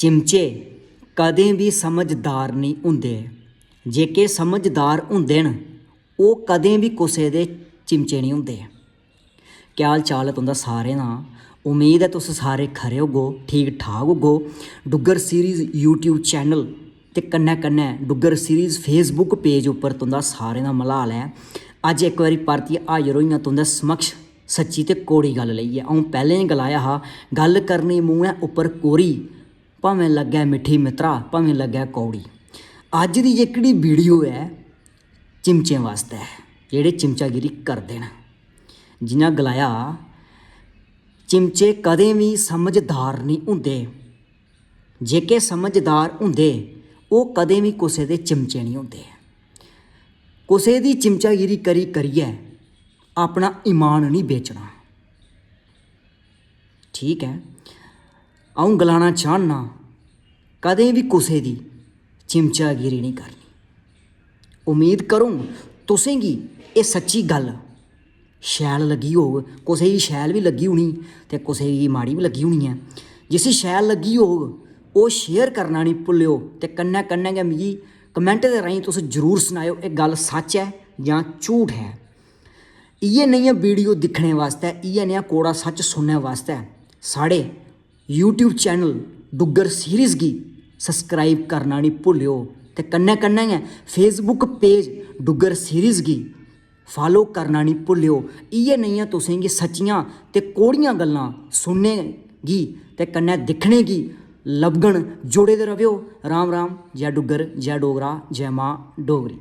चिमचे कदें भी समझदार नहीं हुंदे। जेके समझदार हुंदे न ओह् कदें भी कुसै दे चिमचे नहीं हुंदे। क्या हाल चाल है तुंदा सारें दा? उम्मीद है तुस सारे खरे होगो, ठीक ठाक होगो। डुग्गर सीरीज़ यूट्यूब चैनल ते कन्नै कन्नै डुग्गर सीरीज़ फेसबुक पेज उप्पर तुंदा सारें दा मलाल है। अज्ज एक बारी परतियै हाजिर होई तुंदे समक्ष सच्ची ते कौड़ी गल लेइयै। अऊं पैह्लें ही गलाया हा, गल करनी मूंहें उप्पर कोरी, भावें लग्गै मिट्ठी मित्रा, भावें लग्गै कौड़ी। अज्ज दी जेह्कड़ी वीडियो है चिमचें वास्ते, जेह्ड़े चिमचागिरी करदे न। जियां गलाया, चिमचे कदें भी समझदार नहीं हुंदे। जेके समझदार हुंदे ओह् कदें भी कुसै दे चिमचे नहीं हुंदे। कुसै दी चिमचागिरी करी करियै अपना ईमान नहीं बेचना। ठीक है, अऊं गलाना चाह्ना, कदें भी कुसै दी चिमचागिरी नहीं करनी। उम्मीद करूं तुसें गी एह् सच्ची गल शैल लगी होग। कुसै गी शैल भी लगी होनी ते कुसै गी माड़ी भी लगी होनी है। जिसी शैल लगी होग ओह् शेयर करना नहीं भुल्लेओ ते कन्नै कन्नै गै मिगी कमेंट दे राहीं तुस जरूर सनाएओ एह् गल सच है जां झूठ है। इ'यै नेहियां वीडियो दिक्खने वास्ते, इ'यै नेहा कौड़ा सच सुनने वास्ते साढ़े यूट्यूब चैनल डुग्गर सीरीज़ गी सब्सक्राइब करना नहीं भुल्लेओ ते कन्नै कन्नै गै फेसबुक पेज डुग्गर सीरीज़ गी फॉलो करना नहीं भुल्लेओ। इ'यै नेहियां तुसें गी सच्चियां ते कौड़ियां गल्लां सुनने गी ते कन्नै दिक्खने गी लभगन। जुड़े दे रवेओ। राम राम, जय डुग्गर, जय डोगरा, जय मां डोगरी।